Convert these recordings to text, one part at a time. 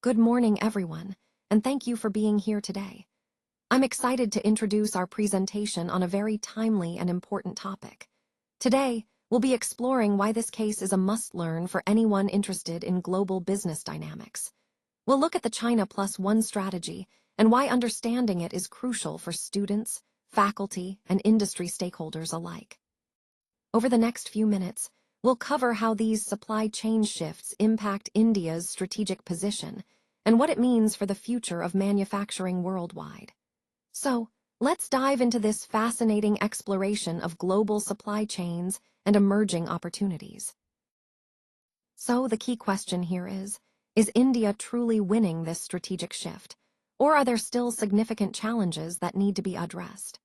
Good morning, everyone, and thank you for being here today. I'm excited to introduce our presentation on a very timely and important topic. Today, we'll be exploring why this case is a must-learn for anyone interested in global business dynamics. We'll look at the China+1 strategy and why understanding it is crucial for students, faculty, and industry stakeholders alike. Over the next few minutes, we'll cover how these supply chain shifts impact India's strategic position and what it means for the future of manufacturing worldwide. So, let's dive into this fascinating exploration of global supply chains and emerging opportunities. So, the key question here is India truly winning this strategic shift, or are there still significant challenges that need to be addressed?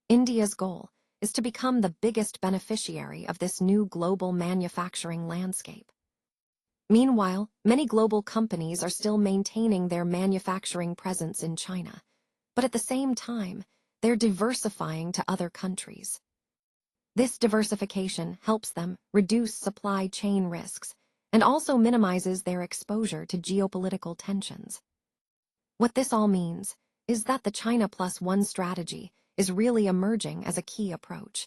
India's goal is to become the biggest beneficiary of this new global manufacturing landscape. Meanwhile, many global companies are still maintaining their manufacturing presence in China, but at the same time, they're diversifying to other countries. This diversification helps them reduce supply chain risks and also minimizes their exposure to geopolitical tensions. What this all means is that the China+1 strategy is really emerging as a key approach.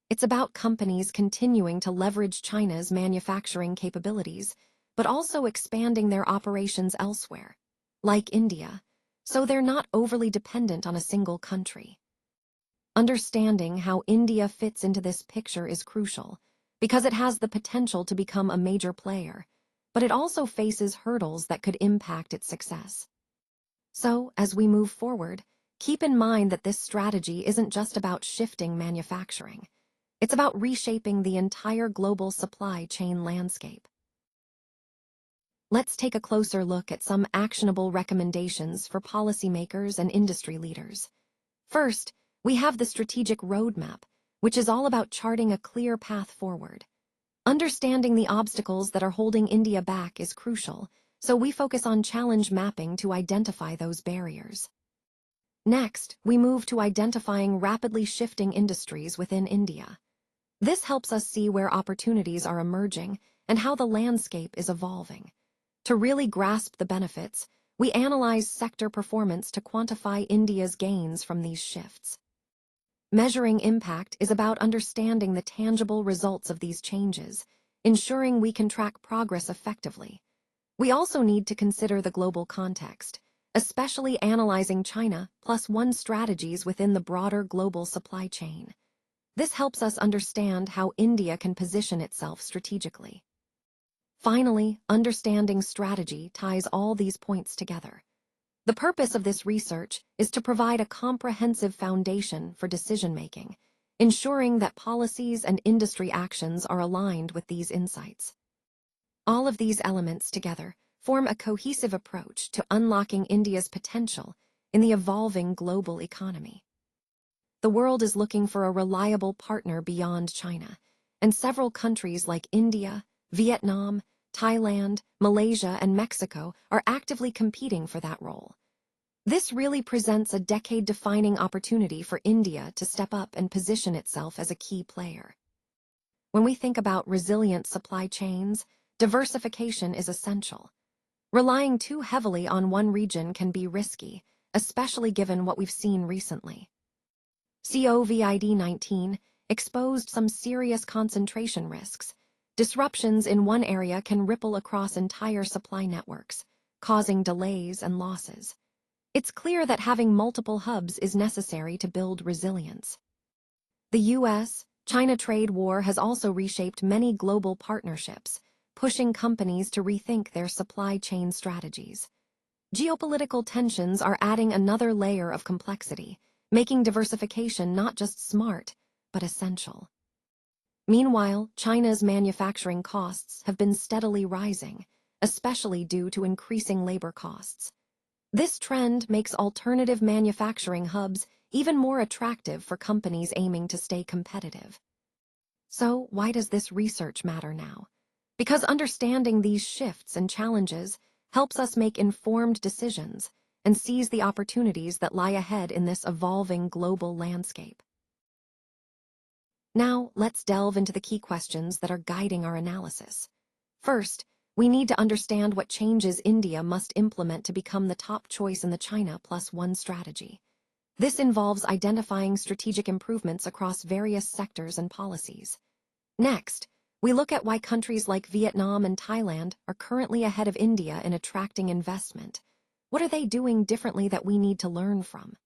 It's about companies continuing to leverage China's manufacturing capabilities, but also expanding their operations elsewhere, like India, so they're not overly dependent on a single country. Understanding how India fits into this picture is crucial, because it has the potential to become a major player, but it also faces hurdles that could impact its success. So, as we move forward, keep in mind that this strategy isn't just about shifting manufacturing. It's about reshaping the entire global supply chain landscape. Let's take a closer look at some actionable recommendations for policymakers and industry leaders. First, we have the strategic roadmap, which is all about charting a clear path forward. Understanding the obstacles that are holding India back is crucial, so we focus on challenge mapping to identify those barriers. Next, we move to identifying rapidly shifting industries within India. This helps us see where opportunities are emerging and how the landscape is evolving. To really grasp the benefits, we analyze sector performance to quantify India's gains from these shifts. Measuring impact is about understanding the tangible results of these changes, ensuring we can track progress effectively. We also need to consider the global context, especially analyzing China+1 strategies within the broader global supply chain. This helps us understand how India can position itself strategically. Finally, understanding strategy ties all these points together. The purpose of this research is to provide a comprehensive foundation for decision-making, ensuring that policies and industry actions are aligned with these insights. All of these elements together form a cohesive approach to unlocking India's potential in the evolving global economy. The world is looking for a reliable partner beyond China, and several countries like India, Vietnam, Thailand, Malaysia, and Mexico are actively competing for that role. This really presents a decade-defining opportunity for India to step up and position itself as a key player. When we think about resilient supply chains, diversification is essential. Relying too heavily on one region can be risky, especially given what we've seen recently. COVID-19 exposed some serious concentration risks. Disruptions in one area can ripple across entire supply networks, causing delays and losses. It's clear that having multiple hubs is necessary to build resilience. The US-China trade war has also reshaped many global partnerships, pushing companies to rethink their supply chain strategies. Geopolitical tensions are adding another layer of complexity, making diversification not just smart, but essential. Meanwhile, China's manufacturing costs have been steadily rising, especially due to increasing labor costs. This trend makes alternative manufacturing hubs even more attractive for companies aiming to stay competitive. So, why does this research matter now? Because understanding these shifts and challenges helps us make informed decisions and seize the opportunities that lie ahead in this evolving global landscape. Now, let's delve into the key questions that are guiding our analysis. First, we need to understand what changes India must implement to become the top choice in the China+1 strategy. This involves identifying strategic improvements across various sectors and policies. Next, we look at why countries like Vietnam and Thailand are currently ahead of India in attracting investment. What are they doing differently that we need to learn from?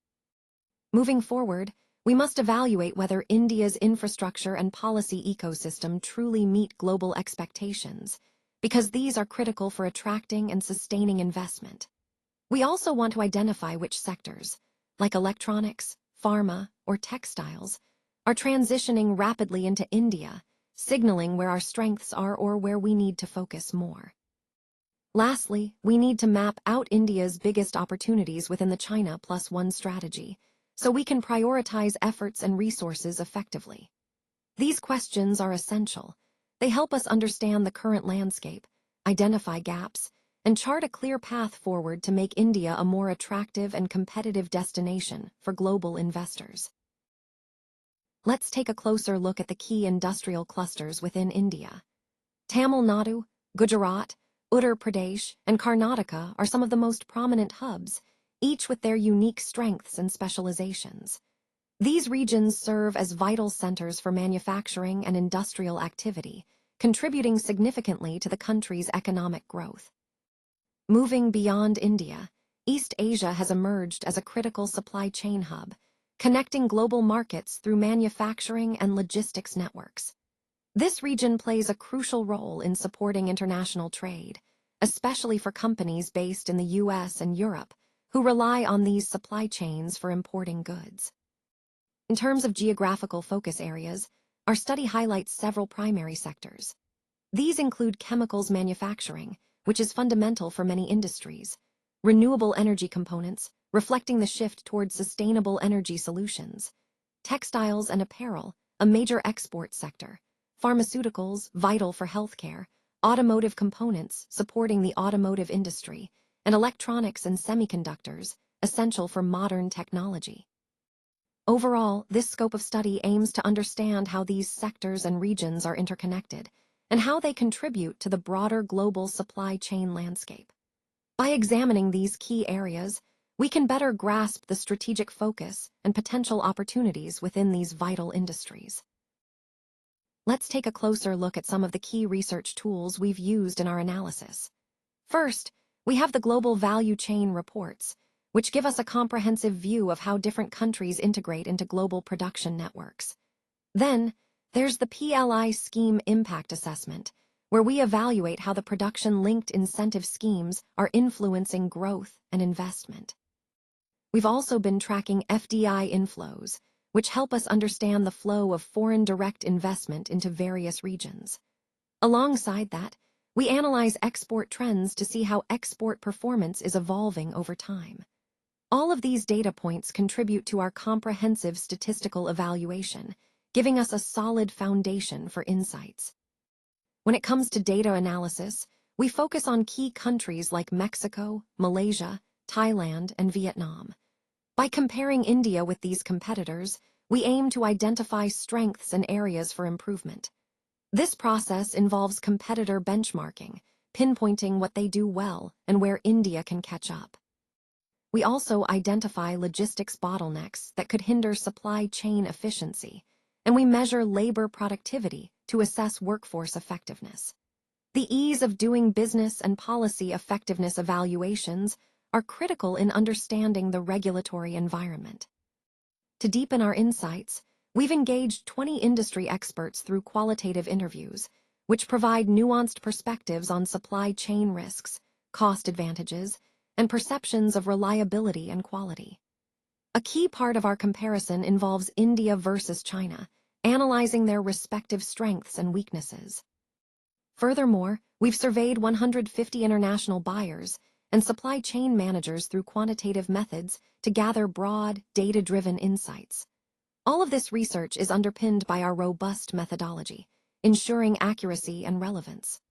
Moving forward, we must evaluate whether India's infrastructure and policy ecosystem truly meet global expectations, because these are critical for attracting and sustaining investment. We also want to identify which sectors, like electronics, pharma, or textiles, are transitioning rapidly into India, signaling where our strengths are or where we need to focus more. Lastly, we need to map out India's biggest opportunities within the China+1 strategy, so we can prioritize efforts and resources effectively. These questions are essential. They help us understand the current landscape, identify gaps, and chart a clear path forward to make India a more attractive and competitive destination for global investors. Let's take a closer look at the key industrial clusters within India. Tamil Nadu, Gujarat, Uttar Pradesh, and Karnataka are some of the most prominent hubs, each with their unique strengths and specializations. These regions serve as vital centers for manufacturing and industrial activity, contributing significantly to the country's economic growth. Moving beyond India, East Asia has emerged as a critical supply chain hub, connecting global markets through manufacturing and logistics networks. This region plays a crucial role in supporting international trade, especially for companies based in the US and Europe, who rely on these supply chains for importing goods. In terms of geographical focus areas, our study highlights several primary sectors. These include chemicals manufacturing, which is fundamental for many industries, renewable energy components, reflecting the shift towards sustainable energy solutions, textiles and apparel, a major export sector, pharmaceuticals, vital for healthcare, automotive components, supporting the automotive industry, and electronics and semiconductors, essential for modern technology. Overall, this scope of study aims to understand how these sectors and regions are interconnected, and how they contribute to the broader global supply chain landscape. By examining these key areas, we can better grasp the strategic focus and potential opportunities within these vital industries. Let's take a closer look at some of the key research tools we've used in our analysis. First, we have the Global Value Chain reports, which give us a comprehensive view of how different countries integrate into global production networks. Then, there's the PLI Scheme Impact Assessment, where we evaluate how the production-linked incentive schemes are influencing growth and investment. We've also been tracking FDI inflows, which help us understand the flow of foreign direct investment into various regions. Alongside that, we analyze export trends to see how export performance is evolving over time. All of these data points contribute to our comprehensive statistical evaluation, giving us a solid foundation for insights. When it comes to data analysis, we focus on key countries like Mexico, Malaysia, Thailand, and Vietnam. By comparing India with these competitors, we aim to identify strengths and areas for improvement. This process involves competitor benchmarking, pinpointing what they do well and where India can catch up. We also identify logistics bottlenecks that could hinder supply chain efficiency, and we measure labor productivity to assess workforce effectiveness. The ease of doing business and policy effectiveness evaluations are critical in understanding the regulatory environment. To deepen our insights, we've engaged 20 industry experts through qualitative interviews, which provide nuanced perspectives on supply chain risks, cost advantages, and perceptions of reliability and quality. A key part of our comparison involves India versus China, analyzing their respective strengths and weaknesses. Furthermore, we've surveyed 150 international buyers and supply chain managers through quantitative methods to gather broad, data-driven insights. All of this research is underpinned by our robust methodology, ensuring accuracy and relevance.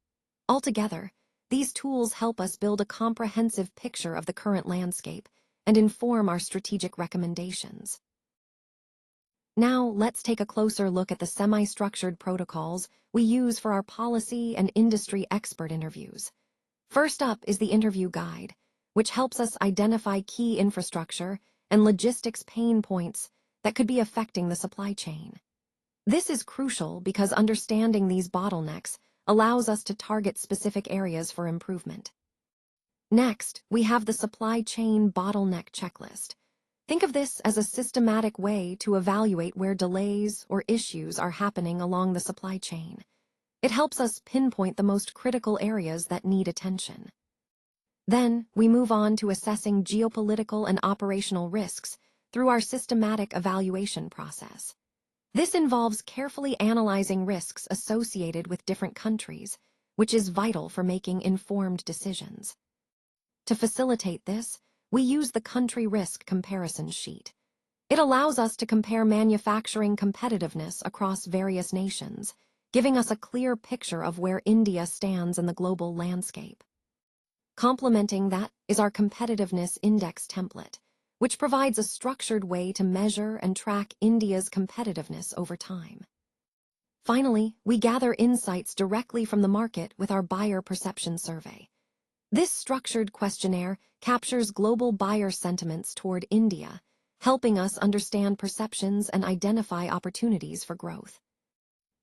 Altogether, these tools help us build a comprehensive picture of the current landscape and inform our strategic recommendations. Now, let's take a closer look at the semi-structured protocols we use for our policy and industry expert interviews. First up is the interview guide, which helps us identify key infrastructure and logistics pain points that could be affecting the supply chain. This is crucial because understanding these bottlenecks allows us to target specific areas for improvement. Next, we have the supply chain bottleneck checklist. Think of this as a systematic way to evaluate where delays or issues are happening along the supply chain. It helps us pinpoint the most critical areas that need attention. Then, we move on to assessing geopolitical and operational risks through our systematic evaluation process. This involves carefully analyzing risks associated with different countries, which is vital for making informed decisions. To facilitate this, we use the country risk comparison sheet. It allows us to compare manufacturing competitiveness across various nations, giving us a clear picture of where India stands in the global landscape. Complementing that is our competitiveness index template, which provides a structured way to measure and track India's competitiveness over time. Finally, we gather insights directly from the market with our buyer perception survey. This structured questionnaire captures global buyer sentiments toward India, helping us understand perceptions and identify opportunities for growth.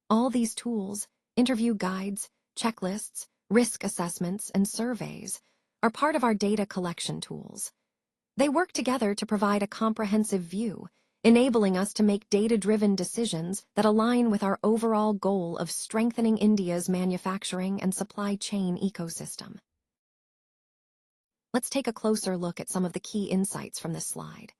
All these tools, interview guides, checklists, risk assessments, and surveys, are part of our data collection tools. They work together to provide a comprehensive view, enabling us to make data-driven decisions that align with our overall goal of strengthening India's manufacturing and supply chain ecosystem. Let's take a closer look at some of the key insights from this slide.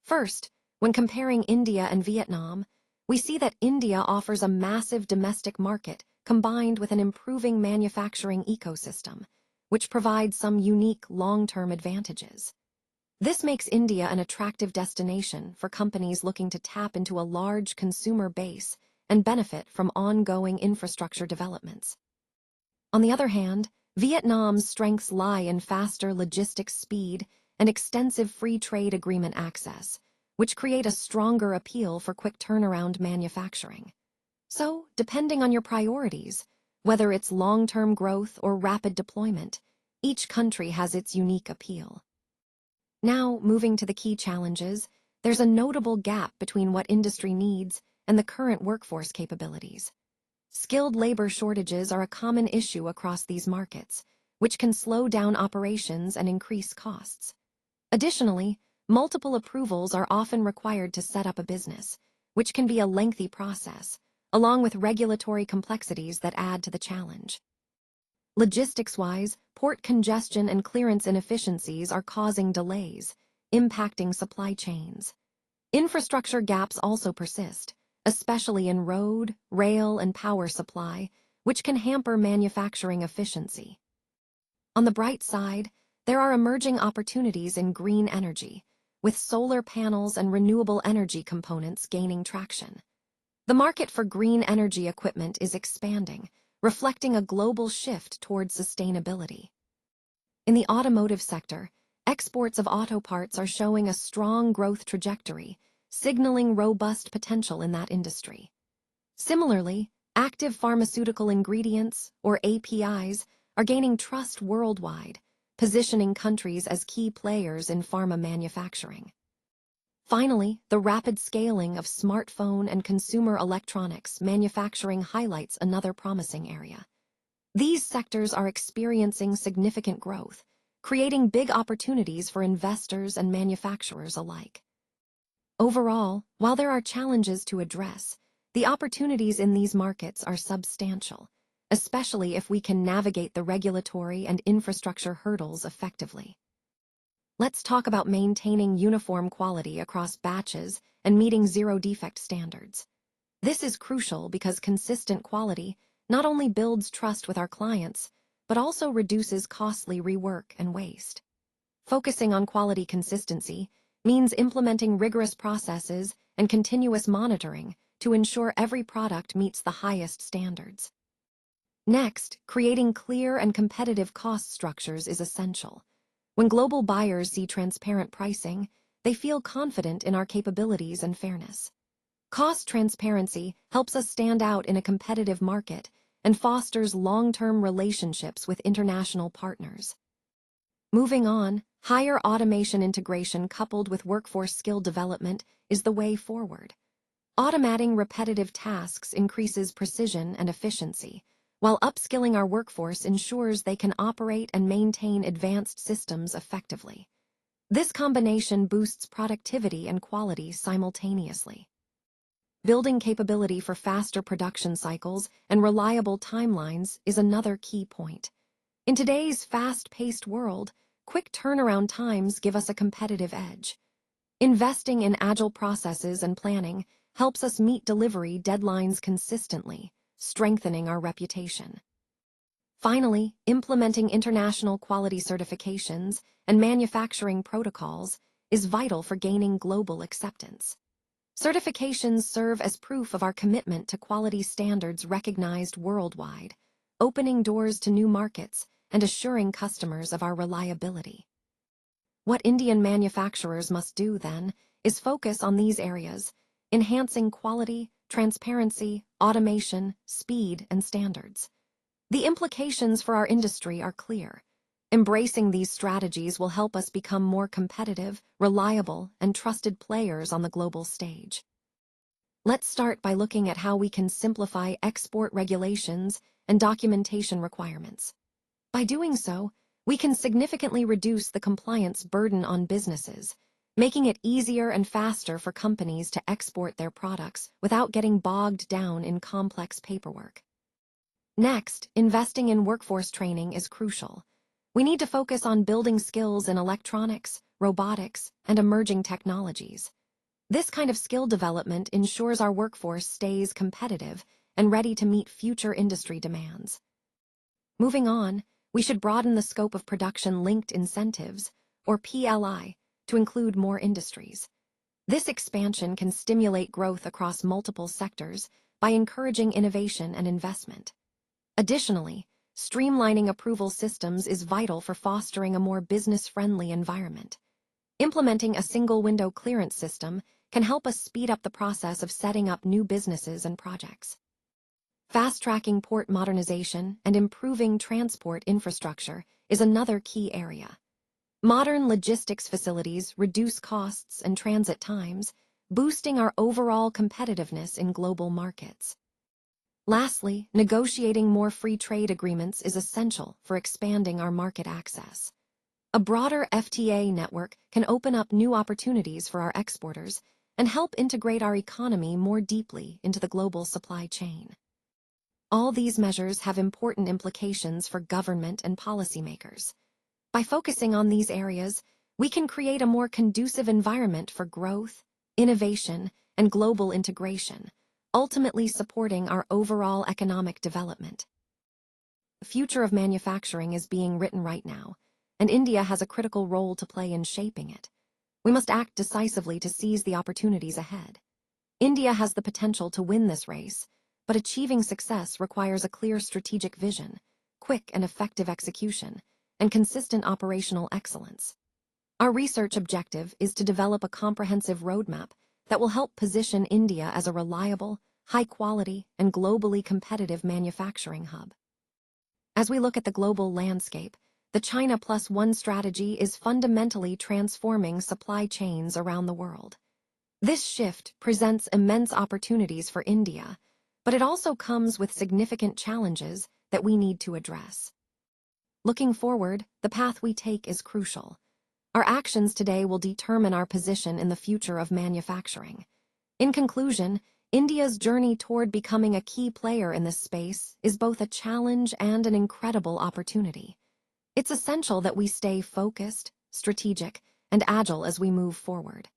First, when comparing India and Vietnam, we see that India offers a massive domestic market combined with an improving manufacturing ecosystem, which provides some unique long-term advantages. This makes India an attractive destination for companies looking to tap into a large consumer base and benefit from ongoing infrastructure developments. On the other hand, Vietnam's strengths lie in faster logistics speed and extensive free trade agreement access, which create a stronger appeal for quick turnaround manufacturing. So, depending on your priorities, whether it's long-term growth or rapid deployment, each country has its unique appeal. Now, moving to the key challenges, there's a notable gap between what industry needs and the current workforce capabilities. Skilled labor shortages are a common issue across these markets, which can slow down operations and increase costs. Additionally, multiple approvals are often required to set up a business, which can be a lengthy process, along with regulatory complexities that add to the challenge. Logistics-wise, port congestion and clearance inefficiencies are causing delays, impacting supply chains. Infrastructure gaps also persist, especially in road, rail, and power supply, which can hamper manufacturing efficiency. On the bright side, there are emerging opportunities in green energy, with solar panels and renewable energy components gaining traction. The market for green energy equipment is expanding, reflecting a global shift towards sustainability. In the automotive sector, exports of auto parts are showing a strong growth trajectory, signaling robust potential in that industry. Similarly, active pharmaceutical ingredients, or APIs, are gaining trust worldwide, positioning countries as key players in pharma manufacturing. Finally, the rapid scaling of smartphone and consumer electronics manufacturing highlights another promising area. These sectors are experiencing significant growth, creating big opportunities for investors and manufacturers alike. Overall, while there are challenges to address, the opportunities in these markets are substantial, especially if we can navigate the regulatory and infrastructure hurdles effectively. Let's talk about maintaining uniform quality across batches and meeting zero-defect standards. This is crucial because consistent quality not only builds trust with our clients, but also reduces costly rework and waste. Focusing on quality consistency means implementing rigorous processes and continuous monitoring to ensure every product meets the highest standards. Next, creating clear and competitive cost structures is essential. When global buyers see transparent pricing, they feel confident in our capabilities and fairness. Cost transparency helps us stand out in a competitive market and fosters long-term relationships with international partners. Moving on, higher automation integration coupled with workforce skill development is the way forward. Automating repetitive tasks increases precision and efficiency, while upskilling our workforce ensures they can operate and maintain advanced systems effectively. This combination boosts productivity and quality simultaneously. Building capability for faster production cycles and reliable timelines is another key point. In today's fast-paced world, quick turnaround times give us a competitive edge. Investing in agile processes and planning helps us meet delivery deadlines consistently, strengthening our reputation. Finally, implementing international quality certifications and manufacturing protocols is vital for gaining global acceptance. Certifications serve as proof of our commitment to quality standards recognized worldwide, opening doors to new markets and assuring customers of our reliability. What Indian manufacturers must do, then, is focus on these areas, enhancing quality, transparency, automation, speed, and standards. The implications for our industry are clear. Embracing these strategies will help us become more competitive, reliable, and trusted players on the global stage. Let's start by looking at how we can simplify export regulations and documentation requirements. By doing so, we can significantly reduce the compliance burden on businesses, making it easier and faster for companies to export their products without getting bogged down in complex paperwork. Next, investing in workforce training is crucial. We need to focus on building skills in electronics, robotics, and emerging technologies. This kind of skill development ensures our workforce stays competitive and ready to meet future industry demands. Moving on, we should broaden the scope of production-linked incentives, or PLI, to include more industries. This expansion can stimulate growth across multiple sectors by encouraging innovation and investment. Additionally, streamlining approval systems is vital for fostering a more business-friendly environment. Implementing a single-window clearance system can help us speed up the process of setting up new businesses and projects. Fast-tracking port modernization and improving transport infrastructure is another key area. Modern logistics facilities reduce costs and transit times, boosting our overall competitiveness in global markets. Lastly, negotiating more free trade agreements is essential for expanding our market access. A broader FTA network can open up new opportunities for our exporters and help integrate our economy more deeply into the global supply chain. All these measures have important implications for government and policymakers. By focusing on these areas, we can create a more conducive environment for growth, innovation, and global integration, ultimately supporting our overall economic development. The future of manufacturing is being written right now, and India has a critical role to play in shaping it. We must act decisively to seize the opportunities ahead. India has the potential to win this race, but achieving success requires a clear strategic vision, quick and effective execution, and consistent operational excellence. Our research objective is to develop a comprehensive roadmap that will help position India as a reliable, high-quality, and globally competitive manufacturing hub. As we look at the global landscape, the China+1 strategy is fundamentally transforming supply chains around the world. This shift presents immense opportunities for India, but it also comes with significant challenges that we need to address. Looking forward, the path we take is crucial. Our actions today will determine our position in the future of manufacturing. In conclusion, India's journey toward becoming a key player in this space is both a challenge and an incredible opportunity. It's essential that we stay focused, strategic, and agile as we move forward.